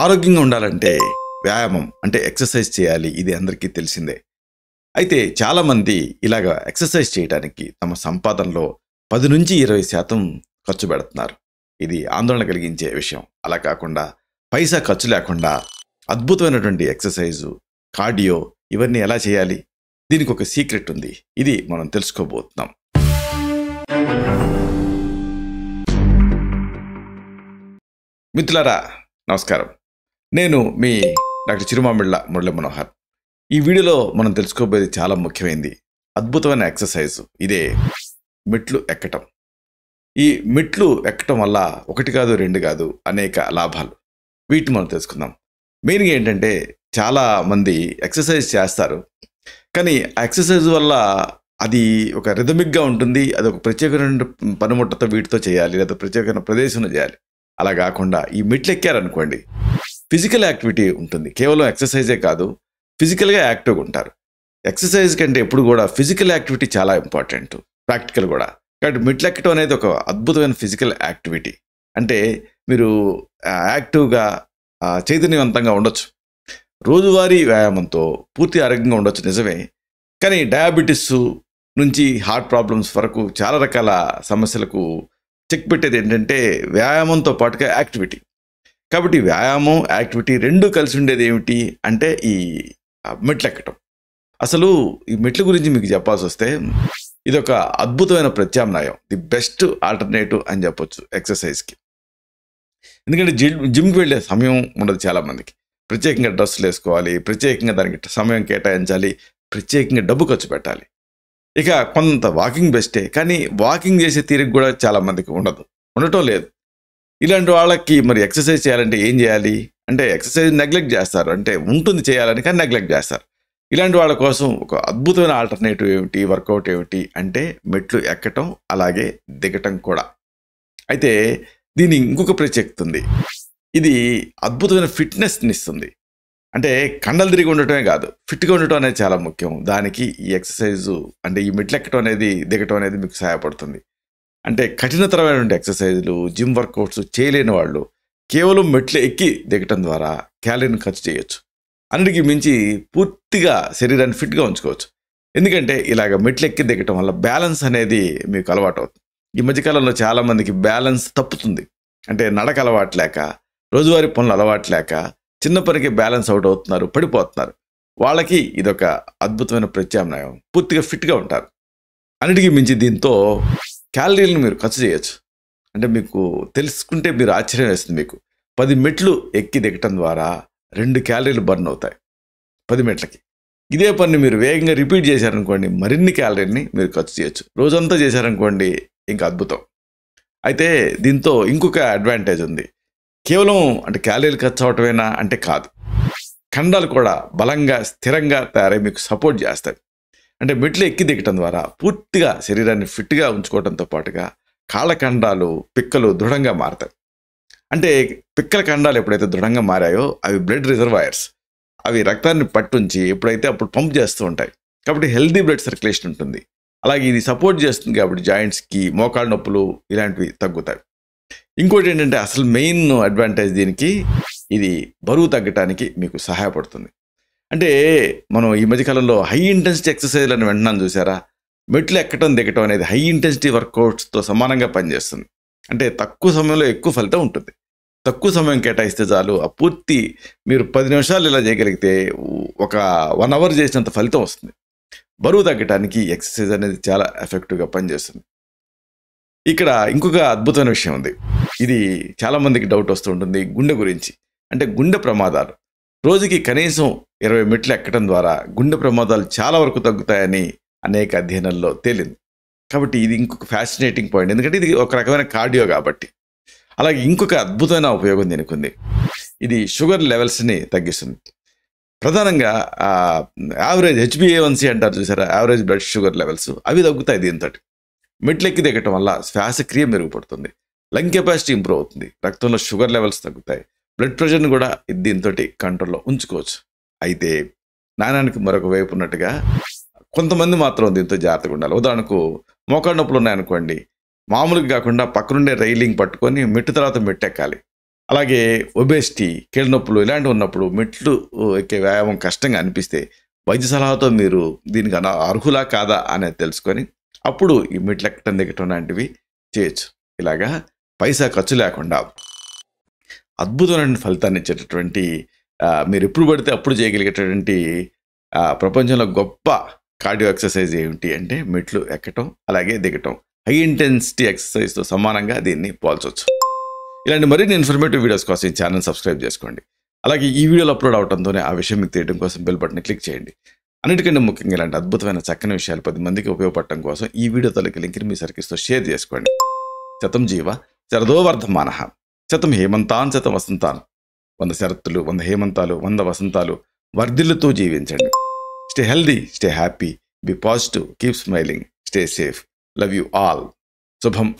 ఆరోగ్యంగా ఉండాలంటే వ్యాయామం అంటే ఎక్సర్సైజ్ చేయాలి. ఇది అందరికీ తెలిసిందే. అయితే చాలామంది ఇలాగ ఎక్సర్సైజ్ చేయడానికి తమ సంపాదనలో 10-20% ఖర్చు పెడుతున్నారు. ఇది ఆందోళన కలిగించే విషయం. అలా కాకుండా పైసా ఖర్చు లేకుండా అద్భుతమైనటువంటి ఎక్సర్సైజు, కార్డియో ఇవన్నీ ఎలా చేయాలి? దీనికి ఒక సీక్రెట్ ఉంది. ఇది మనం తెలుసుకోబోతున్నాం. మిత్రులారా నమస్కారం. నేను మీ డాక్టర్ చిరుమామిళ్ళ మురళీ మనోహర్. ఈ వీడియోలో మనం తెలుసుకోబోయేది చాలా ముఖ్యమైనది. అద్భుతమైన ఎక్సర్సైజు. ఇదే మెట్లు ఎక్కటం. ఈ మెట్లు ఎక్కటం వల్ల 1 కాదు 2 కాదు అనేక లాభాలు. వీటిని మనం తెలుసుకుందాం. మెయిన్గా ఏంటంటే చాలామంది ఎక్సర్సైజ్ చేస్తారు, కానీ ఆ ఎక్సర్సైజ్ వల్ల అది ఒక రిథమిక్గా ఉంటుంది. అది ఒక ప్రత్యేకమైన పనిముట్టతో వీటితో చేయాలి, లేదా ప్రత్యేకమైన ప్రదేశంలో చేయాలి. అలా కాకుండా ఈ మెట్లు ఎక్కారనుకోండి, ఫిజికల్ యాక్టివిటీ ఉంటుంది. కేవలం ఎక్సర్సైజే కాదు, ఫిజికల్గా యాక్టివ్గా ఉంటారు. ఎక్సర్సైజ్ కంటే ఎప్పుడు కూడా ఫిజికల్ యాక్టివిటీ చాలా ఇంపార్టెంట్, ప్రాక్టికల్ కూడా. కాబట్టి మెట్లు ఎక్కడం అనేది ఒక అద్భుతమైన ఫిజికల్ యాక్టివిటీ. అంటే మీరు యాక్టివ్గా చైతన్యవంతంగా ఉండొచ్చు. రోజువారీ వ్యాయామంతో పూర్తి ఆరోగ్యంగా ఉండొచ్చు, నిజమే. కానీ డయాబెటీస్ నుంచి హార్ట్ ప్రాబ్లమ్స్ వరకు చాలా రకాల సమస్యలకు చెక్ పెట్టేది ఏంటంటే వ్యాయామంతో పాటుగా యాక్టివిటీ. కాబట్టి వ్యాయామం, యాక్టివిటీ రెండూ కలిసి ఉండేది ఏమిటి అంటే ఈ మెట్లు ఎక్కటం. అసలు ఈ మెట్ల గురించి మీకు చెప్పాల్సి వస్తే ఇది ఒక అద్భుతమైన ప్రత్యామ్నాయం, ది బెస్ట్ ఆల్టర్నేటివ్ అని చెప్పొచ్చు ఎక్సర్సైజ్కి. ఎందుకంటే జిమ్కి వెళ్ళే సమయం ఉండదు చాలామందికి. ప్రత్యేకంగా డ్రెస్సులు వేసుకోవాలి, ప్రత్యేకంగా దానికి సమయం కేటాయించాలి, ప్రత్యేకంగా డబ్బు ఖర్చు పెట్టాలి. ఇక కొంత వాకింగ్ బెస్టే, కానీ వాకింగ్ చేసే తీరిక కూడా చాలామందికి ఉండటం లేదు. ఇలాంటి వాళ్ళకి మరి ఎక్సర్సైజ్ చేయాలంటే ఏం చేయాలి అంటే ఎక్సర్సైజ్ నెగ్లెక్ట్ చేస్తారు. అంటే ఉంటుంది చేయాలని, కానీ నెగ్లెక్ట్ చేస్తారు. ఇలాంటి వాళ్ళ కోసం ఒక అద్భుతమైన ఆల్టర్నేటివ్ ఏమిటి, వర్కౌట్ ఏమిటి అంటే మెట్లు ఎక్కటం, అలాగే దిగటం కూడా. అయితే దీని ఇంకొక ప్రత్యేకత ఉంది. ఇది అద్భుతమైన ఫిట్నెస్ని ఇస్తుంది. అంటే కండలు తిరిగి ఉండటమే కాదు, ఫిట్గా ఉండటం అనేది చాలా ముఖ్యం. దానికి ఈ ఎక్సర్సైజు అంటే ఈ మెట్లు ఎక్కడం అనేది, దిగటం అనేది మీకు సహాయపడుతుంది. అంటే కఠినతరమైనటువంటి ఎక్సర్సైజులు, జిమ్ వర్కౌట్స్ చేయలేని వాళ్ళు కేవలం మెట్లు ఎక్కి దిగటం ద్వారా క్యాలరీని ఖర్చు చేయొచ్చు. అన్నిటికీ మించి పూర్తిగా శరీరాన్ని ఫిట్గా ఉంచుకోవచ్చు. ఎందుకంటే ఇలాగ మెట్లు ఎక్కి దిగటం వల్ల బ్యాలెన్స్ అనేది మీకు అలవాటు అవుతుంది. ఈ మధ్యకాలంలో చాలామందికి బ్యాలెన్స్ తప్పుతుంది. అంటే నడక అలవాటు లేక, రోజువారీ పనులు అలవాటు లేక చిన్న పనికి బ్యాలెన్స్ అవుట్ అవుతున్నారు, పడిపోతున్నారు. వాళ్ళకి ఇదొక అద్భుతమైన ప్రత్యామ్నాయం. పూర్తిగా ఫిట్గా ఉంటారు. అన్నిటికీ మించి దీంతో క్యాలరీలను మీరు ఖర్చు చేయొచ్చు. అంటే మీకు తెలుసుకుంటే మీరు ఆశ్చర్యం వేస్తుంది. మీకు 10 మెట్లు ఎక్కి దిగటం ద్వారా 2 క్యాలరీలు బర్న్ అవుతాయి 10 మెట్లకి. ఇదే పని మీరు వేగంగా రిపీట్ చేశారనుకోండి, మరిన్ని క్యాలరీని మీరు ఖర్చు చేయొచ్చు. రోజంతా చేశారనుకోండి, ఇంకా అద్భుతం. అయితే దీంతో ఇంకొక అడ్వాంటేజ్ ఉంది. కేవలం అంటే క్యాలరీలు ఖర్చు అవటమేనా అంటే కాదు, ఖండాలు కూడా బలంగా స్థిరంగా తయారై మీకు సపోర్ట్ చేస్తాయి. అంటే మెట్లు ఎక్కి దిగటం ద్వారా పూర్తిగా శరీరాన్ని ఫిట్గా ఉంచుకోవడంతో పాటుగా కాళ్ళ ఖండాలు, పిక్కలు దృఢంగా మారతాయి. అంటే పిక్కల ఖండాలు ఎప్పుడైతే దృఢంగా మారాయో అవి బ్లడ్ రిజర్వాయర్స్. అవి రక్తాన్ని పట్టుంచి ఎప్పుడైతే అప్పుడు పంప్ చేస్తూ ఉంటాయి. కాబట్టి హెల్దీ బ్లడ్ సర్క్యులేషన్ ఉంటుంది. అలాగే ఇది సపోర్ట్ చేస్తుంది కాబట్టి జాయింట్స్కి, మోకాళ్ళ నొప్పులు ఇలాంటివి తగ్గుతాయి. ఇంకోటి ఏంటంటే అసలు మెయిన్ అడ్వాంటేజ్ దీనికి, ఇది బరువు తగ్గటానికి మీకు సహాయపడుతుంది. అంటే మనం ఈ మధ్యకాలంలో హై ఇంటెన్సిటీ ఎక్సర్సైజ్లు అని వింటున్నాను, చూసారా? మెట్లు ఎక్కటం దిగటం అనేది హై ఇంటెన్సిటీ వర్కౌట్స్తో సమానంగా పనిచేస్తుంది. అంటే తక్కువ సమయంలో ఎక్కువ ఫలితం ఉంటుంది. తక్కువ సమయం కేటాయిస్తే చాలు, ఆ పూర్తి మీరు 10 నిమిషాలు ఇలా చేయగలిగితే ఒక 1 అవర్ చేసినంత ఫలితం వస్తుంది. బరువు తగ్గటానికి ఎక్సర్సైజ్ అనేది చాలా ఎఫెక్టివ్గా పనిచేస్తుంది. ఇక్కడ ఇంకొక అద్భుతమైన విషయం ఉంది. ఇది చాలామందికి డౌట్ వస్తూ ఉంటుంది గుండె గురించి. అంటే గుండె ప్రమాదాలు. రోజుకి కనీసం 20 మెట్లు ఎక్కడం ద్వారా గుండె ప్రమాదాలు చాలా వరకు తగ్గుతాయని అనేక అధ్యయనాల్లో తేలింది. కాబట్టి ఇది ఇంకొక ఫ్యాసినేటింగ్ పాయింట్. ఎందుకంటే ఇది ఒక రకమైన కార్డియో కాబట్టి. అలాగే ఇంకొక అద్భుతమైన ఉపయోగం దీనికి ఉంది. ఇది షుగర్ లెవెల్స్ని తగ్గిస్తుంది. ప్రధానంగా యావరేజ్ HbA1c అంటారు చూసారా, యావరేజ్ బ్లడ్ షుగర్ లెవెల్స్, అవి తగ్గుతాయి దీంతో. మెట్లు ఎక్కి దిగటం వల్ల శ్వాసక్రియ మెరుగుపడుతుంది, లంగ్ కెపాసిటీ ఇంప్రూవ్ అవుతుంది, రక్తంలో షుగర్ లెవెల్స్ తగ్గుతాయి, బ్లడ్ ప్రెషర్ని కూడా దీంతో కంట్రోల్లో ఉంచుకోవచ్చు. అయితే నాణానికి మరొక వైపు ఉన్నట్టుగా కొంతమంది మాత్రం దీంతో జాగ్రత్తగా ఉండాలి. ఉదాహరణకు మోకాళ్ళ నొప్పులు ఉన్నాయనుకోండి, మామూలుగా కాకుండా పక్కనుండే రైలింగ్ పట్టుకొని మెట్టు తర్వాత మెట్టు ఎక్కాలి. అలాగే ఒబేసిటీ, కీళ్ళ నొప్పులు ఇలాంటివి ఉన్నప్పుడు మెట్లు ఎక్కే వ్యాయామం కష్టంగా అనిపిస్తే వైద్య సలహాతో మీరు దీనికి అర్హులా కాదా అనేది తెలుసుకొని అప్పుడు ఈ మెట్లు ఎక్కటం దిగటం లాంటివి చేయొచ్చు. ఇలాగా పైసా ఖర్చు లేకుండా అద్భుతమైన ఫలితాన్ని ఇచ్చేటటువంటి మీరు ఎప్పుడు పడితే అప్పుడు చేయగలిగేటటువంటి ప్రపంచంలో గొప్ప కార్డియో ఎక్సర్సైజ్ ఏమిటి అంటే మెట్లు ఎక్కటం అలాగే దిగటం. హై ఇంటెన్సిటీ ఎక్సర్సైజ్తో సమానంగా దీన్ని పోల్చవచ్చు. ఇలాంటి మరిన్ని ఇన్ఫర్మేటివ్ వీడియోస్ కోసం ఈ ఛానల్ సబ్స్క్రైబ్ చేసుకోండి. అలాగే ఈ వీడియోలు అప్లోడ్ అవడంతోనే ఆ విషయం మీకు తెలియడం కోసం బెల్ బటన్ క్లిక్ చేయండి. అన్నిటికంటే ముఖ్యంగా ఇలాంటి అద్భుతమైన చక్కని విషయాలు 10 మందికి ఉపయోగపడటం కోసం ఈ వీడియో తలకి లింక్ని మీ సర్కిల్స్తో షేర్ చేసుకోండి. శతం జీవ శరదో వర్ధమానః, శతం హేమంతాన్ శతం వసంతాన్. 100 శరత్తులు, 100 హేమంతాలు, 100 వసంతాలు వర్ధిల్లుతూ జీవించండి. Stay healthy, stay happy, be positive, keep smiling, stay safe. Love you all. శుభం.